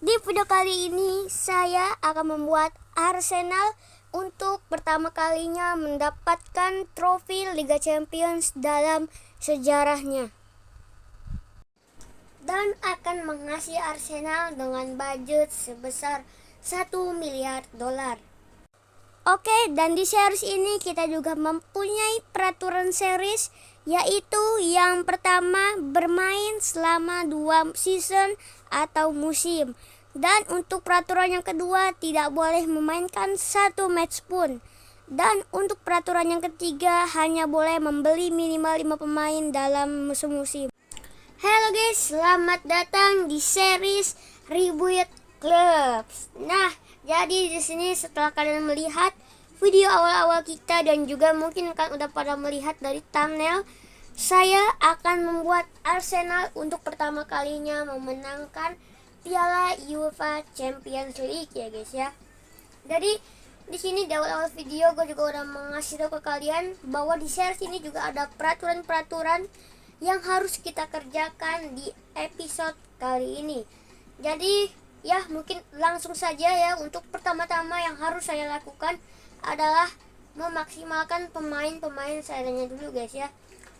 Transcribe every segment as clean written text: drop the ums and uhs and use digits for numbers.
Di video kali ini saya akan membuat Arsenal untuk pertama kalinya mendapatkan trofi Liga Champions dalam sejarahnya, dan akan mengasihi Arsenal dengan budget sebesar 1 miliar dolar. Oke, dan di series ini kita juga mempunyai peraturan series, yaitu yang pertama bermain selama 2 season atau musim. Dan untuk peraturan yang kedua tidak boleh memainkan 1 match pun. Dan untuk peraturan yang ketiga hanya boleh membeli minimal 5 pemain dalam musim. Halo guys, selamat datang di series Rebuild Clubs. Nah, jadi di sini setelah kalian melihat video awal-awal kita dan juga mungkin kan udah pada melihat dari thumbnail, saya akan membuat Arsenal untuk pertama kalinya memenangkan Piala UEFA Champions League ya guys ya. Jadi di sini di awal-awal video gue juga udah mengasih tahu ke kalian bahwa di series ini juga ada peraturan-peraturan yang harus kita kerjakan di episode kali ini. Jadi ya mungkin langsung saja ya. Untuk pertama-tama yang harus saya lakukan adalah memaksimalkan pemain-pemain seadanya dulu guys ya.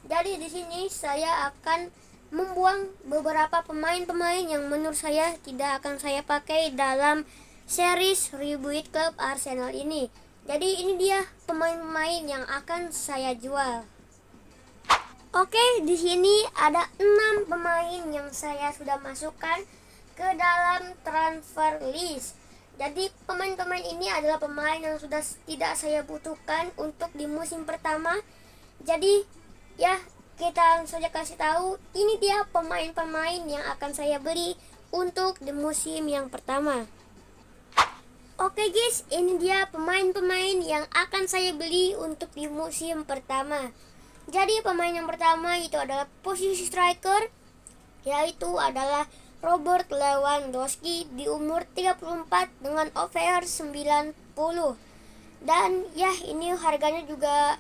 Jadi di sini saya akan membuang beberapa pemain-pemain yang menurut saya tidak akan saya pakai dalam series Rebuild Club Arsenal ini. Jadi ini dia pemain-pemain yang akan saya jual. Oke, di sini ada 6 pemain yang saya sudah masukkan ke dalam transfer list. Jadi pemain-pemain ini adalah pemain yang sudah tidak saya butuhkan untuk di musim pertama. Jadi ya kita langsung saja kasih tahu, ini dia pemain-pemain yang akan saya beli untuk di musim yang pertama. Oke guys, ini dia pemain-pemain yang akan saya beli untuk di musim pertama. Jadi pemain yang pertama itu adalah posisi striker, yaitu adalah Robert Lewandowski di umur 34 dengan OVR 90. Dan ya ini harganya juga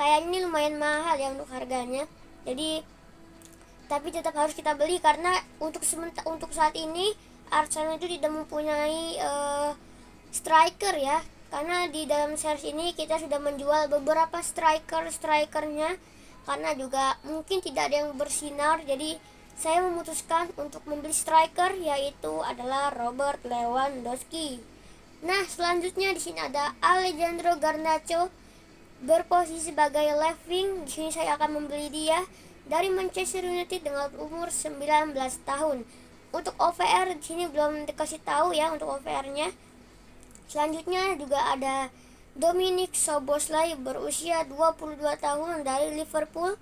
kayaknya ini lumayan mahal ya untuk harganya. Jadi tapi tetap harus kita beli karena untuk saat ini Arsenal itu tidak mempunyai striker ya. Karena di dalam series ini kita sudah menjual beberapa strikernya karena juga mungkin tidak ada yang bersinar. Jadi saya memutuskan untuk membeli striker, yaitu adalah Robert Lewandowski. Nah, selanjutnya di sini ada Alejandro Garnacho berposisi sebagai left wing. Di sini saya akan membeli dia dari Manchester United dengan umur 19 tahun. Untuk OVR di sini belum dikasih tahu ya untuk OVR-nya. Selanjutnya juga ada Dominik Szoboszlai berusia 22 tahun dari Liverpool.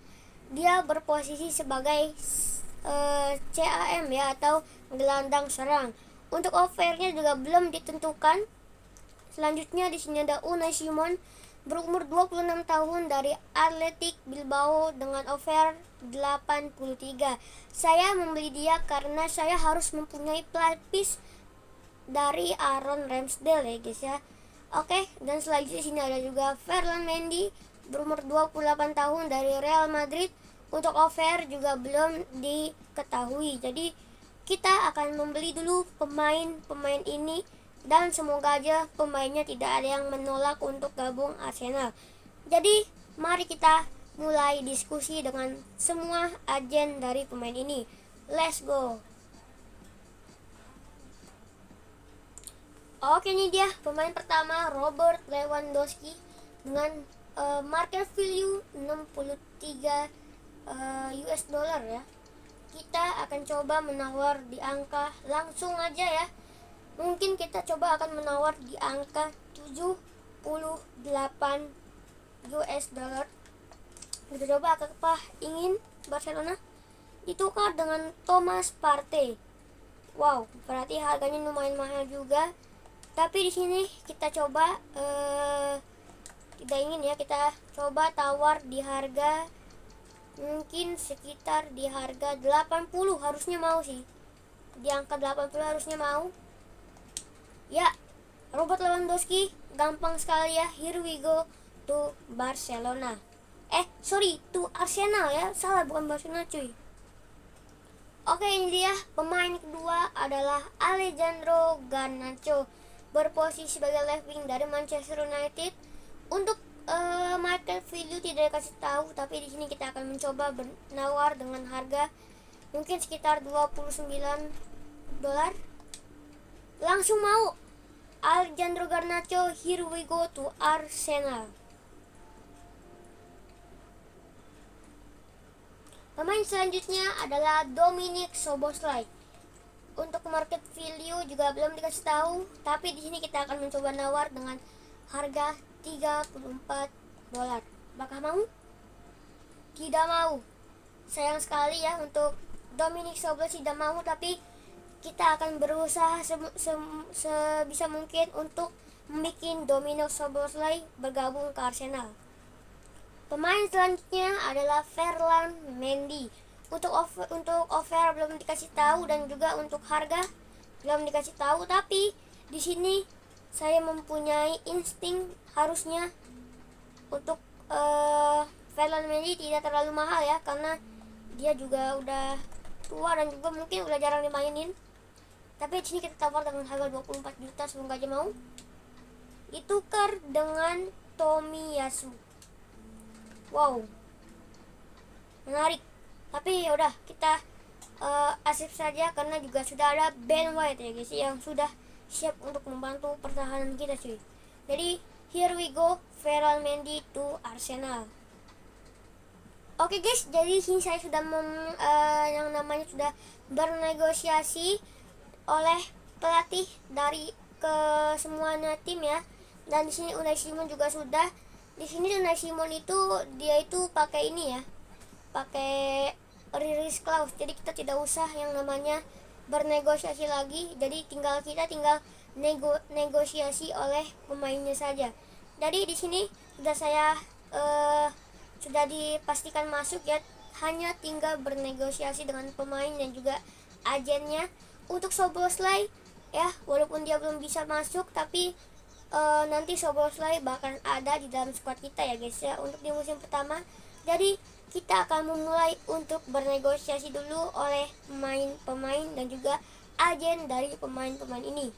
Dia berposisi sebagai CAM ya, atau gelandang serang. Untuk OVR-nya juga belum ditentukan. Selanjutnya di sini ada Unai Simon berumur 26 tahun dari Athletic Bilbao dengan OVR 83. Saya membeli dia karena saya harus mempunyai pelapis dari Aaron Ramsdale ya guys ya. Oke, dan selanjutnya sini ada juga Ferland Mendy berumur 28 tahun dari Real Madrid. Untuk OVR juga belum diketahui. Jadi kita akan membeli dulu pemain-pemain ini dan semoga aja pemainnya tidak ada yang menolak untuk gabung Arsenal. Jadi mari kita mulai diskusi dengan semua agen dari pemain ini. Let's go. Oke, ini dia pemain pertama, Robert Lewandowski dengan market value 63 US dollar ya. Kita akan coba menawar di angka langsung aja ya. Mungkin kita coba akan menawar di angka 78 US dollar. Kita coba apa ingin Barcelona ditukar dengan Thomas Partey. Wow, berarti harganya lumayan mahal juga. Tapi di sini kita coba tidak ingin ya, kita coba tawar di harga mungkin sekitar di harga 80 harusnya mau sih. Di angka 80 harusnya mau. Ya, Robert Lewandowski gampang sekali ya. Here we go to Barcelona. To Arsenal ya. Salah, bukan Barcelona cuy. Oke, ini dia pemain kedua adalah Alejandro Garnacho, berposisi sebagai left wing dari Manchester United. Untuk market value tidak dikasih tahu, tapi di sini kita akan mencoba menawar dengan harga mungkin sekitar 29 dolar. Langsung mau. Alejandro Garnacho, here we go to Arsenal. Pemain selanjutnya adalah Dominik Szoboszlai. Untuk market value juga belum dikasih tahu, tapi di sini kita akan mencoba nawar dengan harga 34 dolar. Apakah mau? Tidak mau. Sayang sekali ya untuk Dominik Szoboszlai tidak mau, tapi kita akan berusaha sebisa mungkin untuk membuat Dominik Szoboszlai bergabung ke Arsenal. Pemain selanjutnya adalah Ferland Mendy. Untuk offer belum dikasih tahu dan juga untuk harga belum dikasih tahu, tapi di sini saya mempunyai insting harusnya untuk Ferland Mendy tidak terlalu mahal ya, karena dia juga udah tua dan juga mungkin udah jarang dimainin. Tapi di sini kita tawar dengan harga 24 juta, semoga aja mau. Ditukar dengan Tomiyasu. Wow, menarik. Tapi yaudah kita asip saja karena juga sudah ada Ben White ya guys, yang sudah siap untuk membantu pertahanan kita cuy. Jadi here we go, Ferland Mendy to Arsenal. Oke guys, jadi sini saya sudah yang namanya sudah bernegosiasi oleh pelatih dari ke semuanya tim ya. Dan di sini Unai Simon juga sudah. Di sini Unai Simon itu dia itu pakai ini ya, pakai release clause, jadi kita tidak usah yang namanya bernegosiasi lagi. Jadi kita tinggal negosiasi oleh pemainnya saja. Jadi di sini sudah saya sudah dipastikan masuk ya, hanya tinggal bernegosiasi dengan pemain dan juga agennya. Untuk Szoboszlai ya, walaupun dia belum bisa masuk, tapi nanti Szoboszlai bakal ada di dalam squad kita ya guys ya, untuk di musim pertama. Jadi kita akan memulai untuk bernegosiasi dulu oleh pemain dan juga agen dari pemain-pemain ini.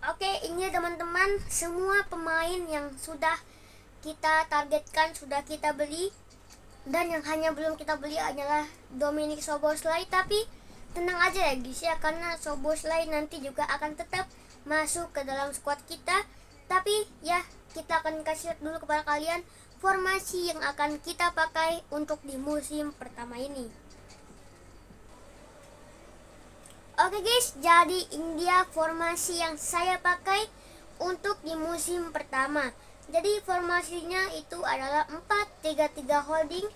Oke, ini teman-teman semua pemain yang sudah kita targetkan, sudah kita beli. Dan yang hanya belum kita beli adalah Dominik Szoboszlai. Tapi tenang aja ya guys ya, karena Szoboszlai nanti juga akan tetap masuk ke dalam squad kita. Tapi ya, kita akan kasih lihat dulu kepada kalian formasi yang akan kita pakai untuk di musim pertama ini. Oke guys, jadi ini dia formasi yang saya pakai untuk di musim pertama. Jadi formasinya itu adalah 4-3-3 holding.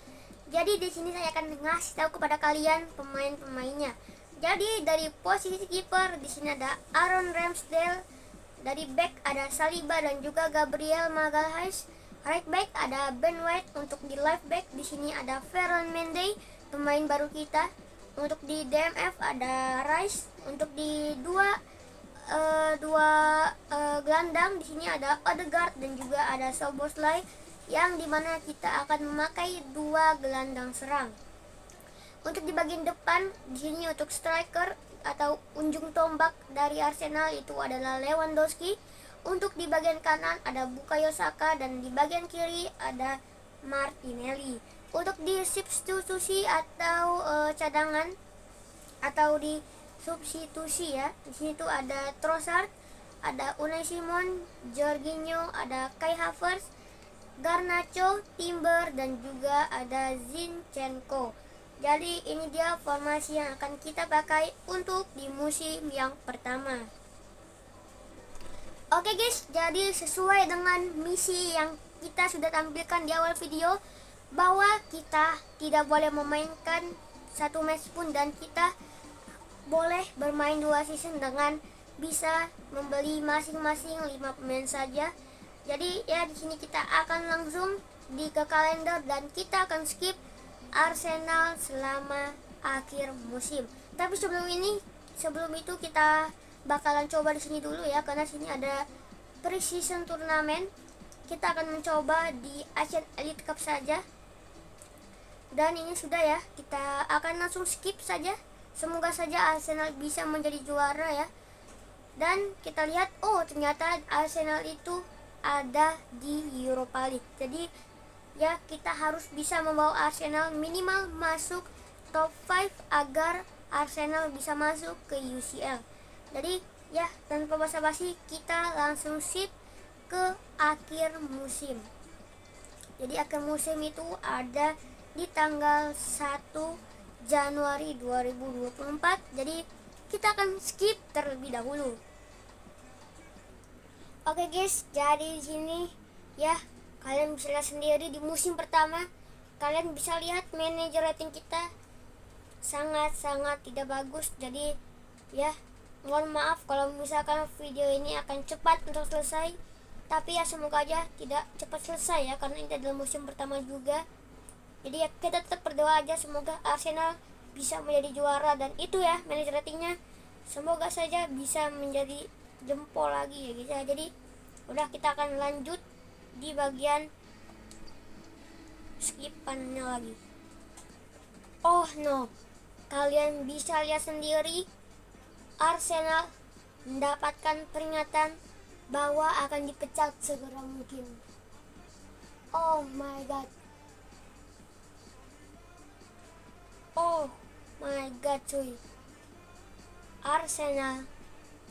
Jadi di sini saya akan ngasih tahu kepada kalian pemain-pemainnya. Jadi dari posisi kiper di sini ada Aaron Ramsdale, dari back ada Saliba dan juga Gabriel Magalhaes. Right back ada Ben White, untuk di left back di sini ada Ferland Mendy, pemain baru kita. Untuk di DMF ada Rice, untuk di dua gelandang di sini ada Odegaard dan juga ada Szoboszlai, yang dimana kita akan memakai dua gelandang serang. Untuk di bagian depan di sini untuk striker atau ujung tombak dari Arsenal itu adalah Lewandowski. Untuk di bagian kanan ada Bukayo Saka dan di bagian kiri ada Martinelli. Untuk di substitusi atau cadangan atau di substitusi ya, di sini tuh ada Trossard, ada Unai Simon, Jorginho, ada Kai Havertz, Garnacho, Timber dan juga ada Zinchenko. Jadi ini dia formasi yang akan kita pakai untuk di musim yang pertama. Oke guys, jadi sesuai dengan misi yang kita sudah tampilkan di awal video, bahwa kita tidak boleh memainkan satu match pun dan kita boleh bermain 2 season dengan bisa membeli masing-masing 5 pemain saja. Jadi ya di sini kita akan langsung ke kalender dan kita akan skip Arsenal selama akhir musim. Tapi sebelum itu kita bakalan coba di sini dulu ya, karena sini ada pre-season turnamen. Kita akan mencoba di Asian Elite Cup saja. Dan ini sudah ya, kita akan langsung skip saja. Semoga saja Arsenal bisa menjadi juara ya. Dan kita lihat, oh ternyata Arsenal itu ada di Europa League. Jadi ya kita harus bisa membawa Arsenal minimal masuk top 5 agar Arsenal bisa masuk ke UCL. Jadi ya tanpa basa-basi kita langsung skip ke akhir musim. Jadi akhir musim itu ada di tanggal 1 Januari 2024. Jadi kita akan skip terlebih dahulu. Oke guys, jadi di sini ya kalian bisa lihat sendiri di musim pertama. Kalian bisa lihat manajer rating kita sangat-sangat tidak bagus. Jadi ya mohon maaf kalau misalkan video ini akan cepat untuk selesai. Tapi ya semoga aja tidak cepat selesai ya, karena ini adalah musim pertama juga. Jadi ya kita tetap berdoa aja semoga Arsenal bisa menjadi juara. Dan itu ya manajer ratingnya, semoga saja bisa menjadi jempol lagi ya guys ya. Jadi udah, kita akan lanjut di bagian skipannya lagi. Oh no, kalian bisa lihat sendiri Arsenal mendapatkan peringatan bahwa akan dipecat segera mungkin. Oh my god. Oh my god cuy. Arsenal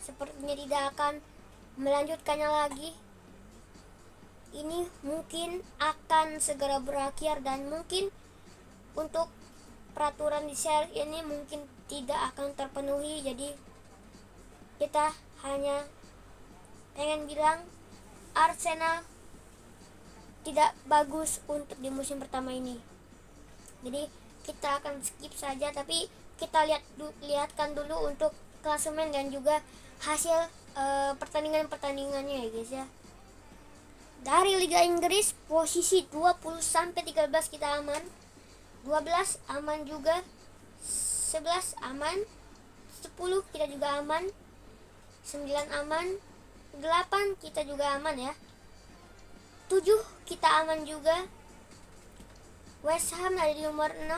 sepertinya tidak akan melanjutkannya lagi. Ini mungkin akan segera berakhir dan mungkin untuk peraturan di Serie ini mungkin tidak akan terpenuhi. Jadi kita hanya pengen bilang Arsenal tidak bagus untuk di musim pertama ini. Jadi kita akan skip saja, tapi kita lihatkan dulu untuk klasemen dan juga hasil pertandingannya ya guys ya. Dari Liga Inggris posisi 20 sampai 13 kita aman. 12 aman juga. 11 aman. 10 kita juga aman. 9 aman. 8 kita juga aman ya. 7 kita aman juga. West Ham ada di nomor 6.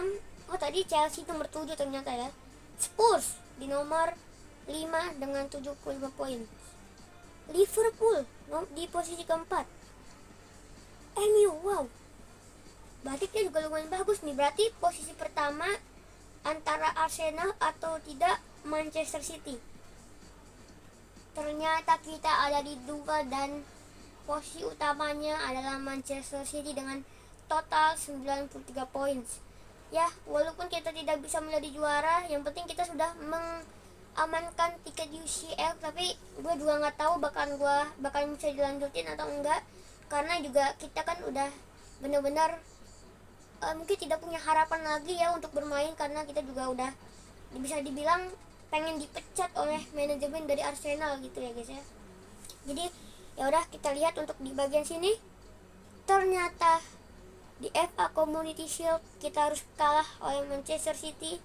Oh tadi Chelsea nomor 7 ternyata ya. Spurs di nomor 5 dengan 75 poin. Liverpool di posisi keempat. MU, wow, berarti dia juga lumayan bagus nih. Berarti posisi pertama antara Arsenal atau tidak Manchester City. Ternyata kita ada di dua dan posisi utamanya adalah Manchester City dengan total 93 poin. Ya, walaupun kita tidak bisa menjadi juara, yang penting kita sudah mengamankan tiket UCL. Tapi gue juga nggak tahu bakal bisa dilanjutin atau enggak, karena juga kita kan udah benar-benar mungkin tidak punya harapan lagi ya untuk bermain, karena kita juga udah bisa dibilang pengen dipecat oleh manajemen dari Arsenal gitu ya guys ya. Jadi ya udah, kita lihat untuk di bagian sini. Ternyata di FA Community Shield kita harus kalah oleh Manchester City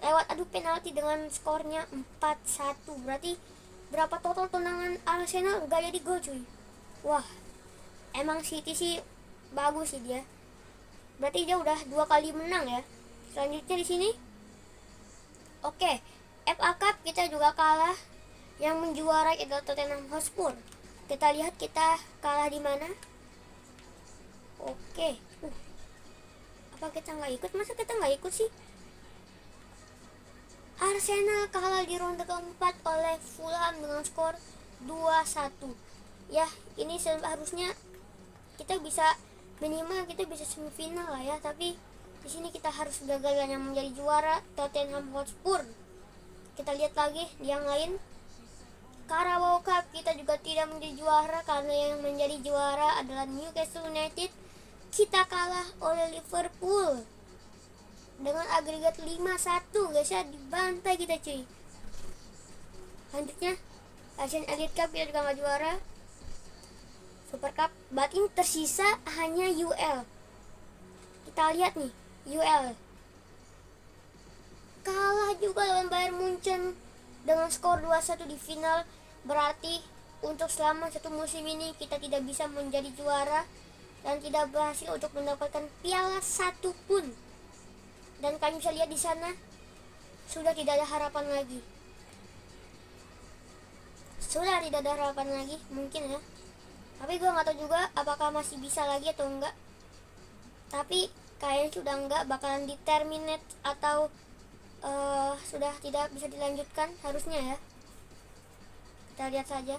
lewat adu penalti dengan skornya 4-1. Berarti berapa total tendangan Arsenal gak jadi gol cuy. Wah, emang City sih bagus sih dia. Berarti dia udah 2 kali menang ya. Selanjutnya di sini, oke, FA Cup kita juga kalah. Yang menjuarai adalah Tottenham Hotspur. Kita lihat kita kalah di mana. Oke, apa kita nggak ikut? Masa kita nggak ikut sih? Arsenal kalah di ronde keempat oleh Fulham dengan skor 2-1. Ya, ini seharusnya kita bisa minimal kita bisa semifinal lah ya, tapi di sini kita harus gagal yang menjadi juara Tottenham Hotspur. Kita lihat lagi yang lain. Carabao Cup kita juga tidak menjadi juara karena yang menjadi juara adalah Newcastle United. Kita kalah oleh Liverpool dengan agregat 5-1 guys ya, dibantai kita cuy. Selanjutnya Asian Elite Cup kita juga nggak juara. Super Cup berarti tersisa hanya UL. Kita lihat nih, UL kalah juga lawan Bayern Munchen dengan skor 2-1 di final. Berarti untuk selama satu musim ini kita tidak bisa menjadi juara dan tidak berhasil untuk mendapatkan piala satu pun. Dan kalian bisa lihat di sana sudah tidak ada harapan lagi. Sudah tidak ada harapan lagi, mungkin ya. Tapi gue nggak tahu juga apakah masih bisa lagi atau enggak. Tapi kayaknya sudah enggak, bakalan di terminate atau sudah tidak bisa dilanjutkan harusnya ya. Kita lihat saja.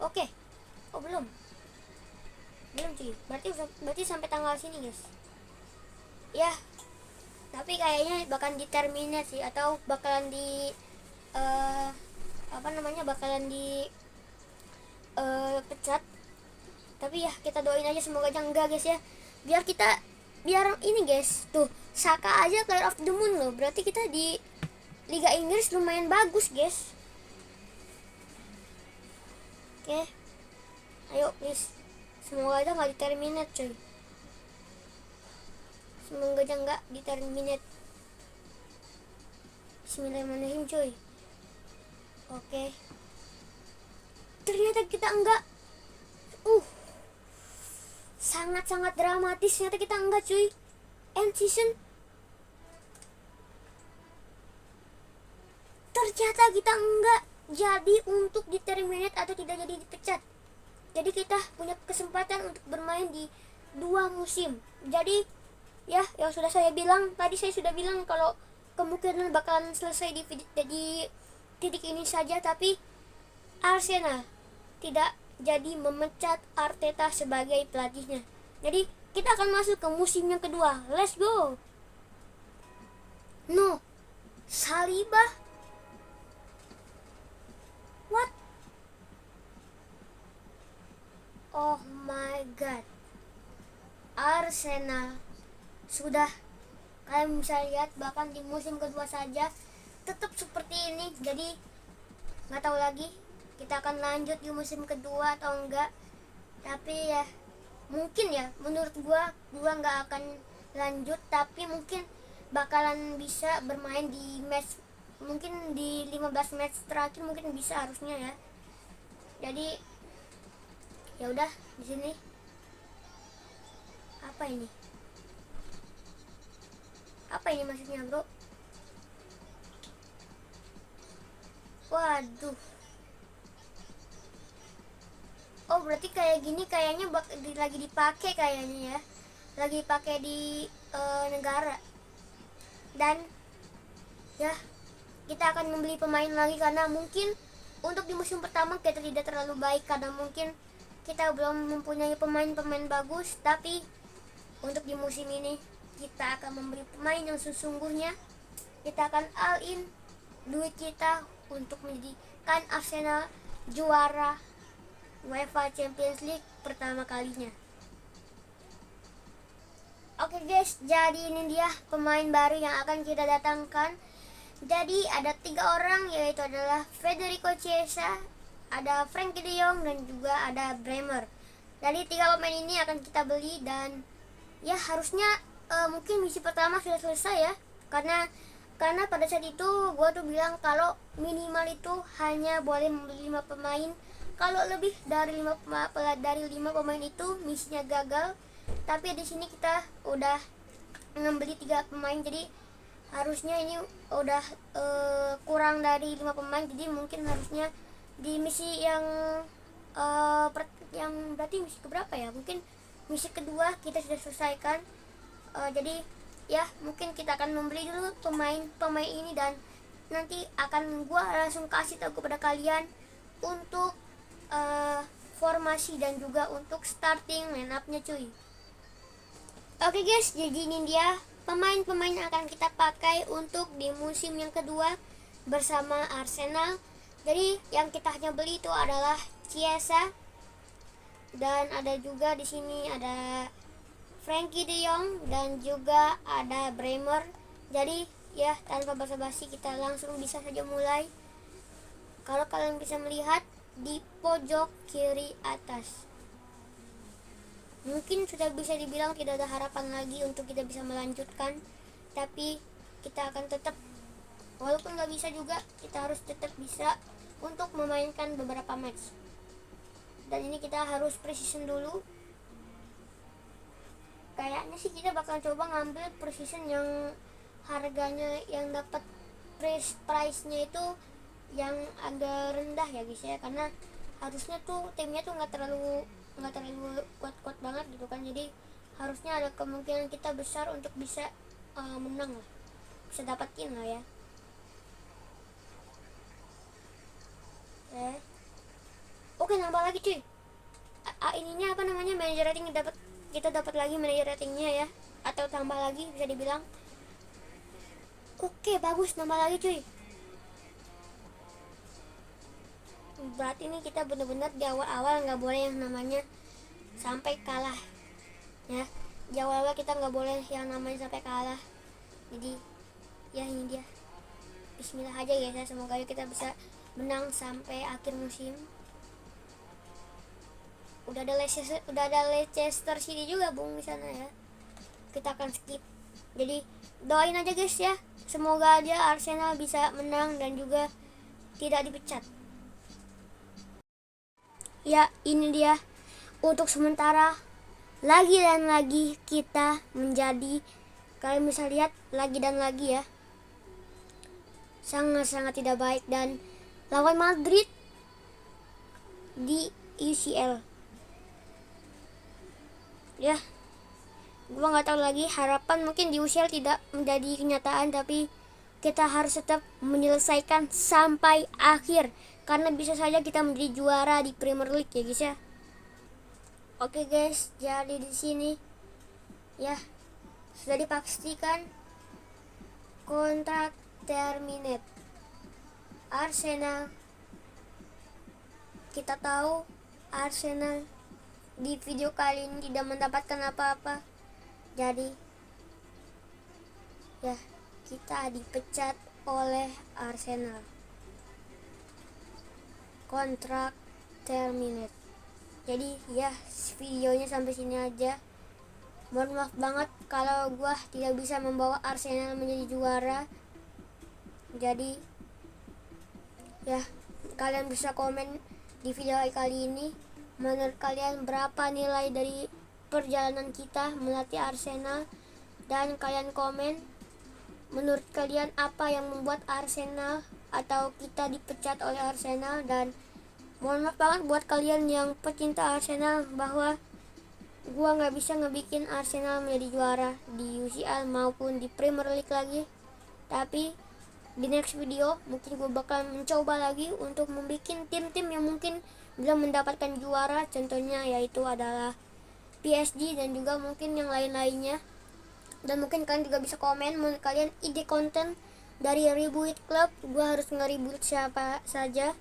Oke. Oh belum cuy. Berarti sampai tanggal sini guys. Ya. Tapi kayaknya bakalan di terminate sih, atau bakalan di bakalan di pecat. Tapi ya kita doain aja semoga aja enggak guys ya. Biar ini guys, tuh Saka aja player of the moon loh. Berarti kita di Liga Inggris lumayan bagus guys. Oke. Ayo please. Semoga aja nggak di-terminate coy. Semoga aja nggak di-terminate. Bismillahirrahmanirrahim coy. Oke. Ternyata kita enggak. Sangat-sangat dramatis, ternyata kita enggak cuy. End season. Ternyata kita enggak jadi untuk di-terminate atau tidak jadi dipecat. Jadi kita punya kesempatan untuk bermain di 2 musim. Jadi ya yang sudah saya bilang tadi, saya sudah bilang kalau kemungkinan bakalan selesai di titik ini saja. Tapi Arsenal tidak jadi memecat Arteta sebagai pelatihnya. Jadi kita akan masuk ke musim yang kedua. Let's go. No, Saliba. What? Oh my god. Arsenal sudah, kalian bisa lihat bahkan di musim kedua saja tetap seperti ini. Jadi nggak tahu lagi kita akan lanjut di musim kedua atau enggak. Tapi ya mungkin ya menurut gua nggak akan lanjut, tapi mungkin bakalan bisa bermain di match, mungkin di 15 match terakhir mungkin bisa harusnya ya. Jadi ya udah di sini. Apa ini maksudnya bro? Waduh. Oh berarti kayak gini kayaknya lagi dipakai kayaknya ya. Lagi pakai di negara. Dan ya kita akan membeli pemain lagi karena mungkin untuk di musim pertama kita tidak terlalu baik karena mungkin kita belum mempunyai pemain-pemain bagus. Tapi untuk di musim ini kita akan membeli pemain yang sesungguhnya. Kita akan all in duit kita untuk menjadikan Arsenal juara UEFA Champions League pertama kalinya. Oke guys, jadi ini dia pemain baru yang akan kita datangkan. Jadi ada 3 orang, yaitu adalah Federico Chiesa, ada Frenkie de Jong, dan juga ada Bremer. Jadi 3 pemain ini akan kita beli. Dan ya harusnya mungkin misi pertama sudah selesai ya, karena pada saat itu gue tuh bilang kalau minimal itu hanya boleh membeli 5 pemain. Kalau lebih dari 5 pemain itu misinya gagal. Tapi di sini kita udah membeli 3 pemain, jadi harusnya ini udah kurang dari 5 pemain. Jadi mungkin harusnya di misi yang berarti misi keberapa ya, mungkin misi kedua kita sudah selesaikan. Jadi ya mungkin kita akan membeli dulu pemain ini, dan nanti akan gua langsung kasih tahu kepada kalian untuk formasi dan juga untuk starting line up-nya cuy. Oke guys, jadi ini dia pemain-pemain yang akan kita pakai untuk di musim yang kedua bersama Arsenal. Jadi yang kita hanya beli itu adalah Chiesa, dan ada juga di sini ada Frenkie de Jong dan juga ada Bremer. Jadi ya tanpa basa-basi kita langsung bisa saja mulai. Kalau kalian bisa melihat di pojok kiri atas, mungkin sudah bisa dibilang tidak ada harapan lagi untuk kita bisa melanjutkan. Tapi kita akan tetap, walaupun nggak bisa juga, kita harus tetap bisa untuk memainkan beberapa match. Dan ini kita harus precision dulu, kayaknya sih kita bakal coba ngambil precision yang harganya yang dapat price-nya itu yang agak rendah ya guys ya, karena harusnya tuh timnya tuh nggak terlalu kuat-kuat banget gitu kan, jadi harusnya ada kemungkinan kita besar untuk bisa menang lah, bisa dapatin lah ya. Oke, nambah lagi cuy. Ininya apa namanya, manager rating kita dapat lagi manager ratingnya ya, atau tambah lagi bisa dibilang. Oke, bagus, nambah lagi cuy. Berarti ini kita benar-benar di awal-awal nggak boleh yang namanya sampai kalah ya. Di awal-awal kita nggak boleh yang namanya sampai kalah. Jadi ya ini dia. Bismillah aja guys ya, semoga kita bisa menang sampai akhir musim. Udah ada Leicester City juga bung di sana ya. Kita akan skip. Jadi doain aja guys ya, semoga aja Arsenal bisa menang dan juga tidak dipecat. Ya, ini dia. Untuk sementara lagi dan lagi kita menjadi, kalian bisa lihat lagi dan lagi ya, sangat-sangat tidak baik, dan lawan Madrid di UCL ya. Gua nggak tahu lagi, harapan mungkin di UCL tidak menjadi kenyataan, tapi kita harus tetap menyelesaikan sampai akhir, karena bisa saja kita menjadi juara di Premier League ya guys ya. Oke guys, jadi di sini ya sudah dipastikan kontrak terminate Arsenal. Kita tahu Arsenal di video kali ini tidak mendapatkan apa-apa, jadi ya kita dipecat oleh Arsenal. Kontrak terminate. Jadi ya videonya sampai sini aja. Mohon maaf banget kalau gua tidak bisa membawa Arsenal menjadi juara. Jadi ya kalian bisa komen di video kali ini, menurut kalian berapa nilai dari perjalanan kita melatih Arsenal, dan kalian komen menurut kalian apa yang membuat Arsenal atau kita dipecat oleh Arsenal. Dan mohon maaf banget buat kalian yang pecinta Arsenal bahwa gua nggak bisa ngebikin Arsenal menjadi juara di UCL maupun di Premier League lagi. Tapi di next video mungkin gue bakal mencoba lagi untuk membuat tim-tim yang mungkin belum mendapatkan juara, contohnya yaitu adalah PSG dan juga mungkin yang lain-lainnya. Dan mungkin kalian juga bisa komen menurut kalian ide konten dari Reboot Club, gue harus nge-reboot siapa saja.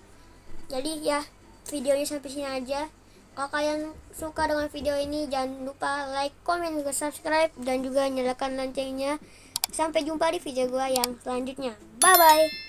Jadi ya videonya sampai sini aja. Kalau kalian suka dengan video ini, jangan lupa like, komen, juga subscribe, dan juga nyalakan loncengnya. Sampai jumpa di video gue yang selanjutnya. Bye bye.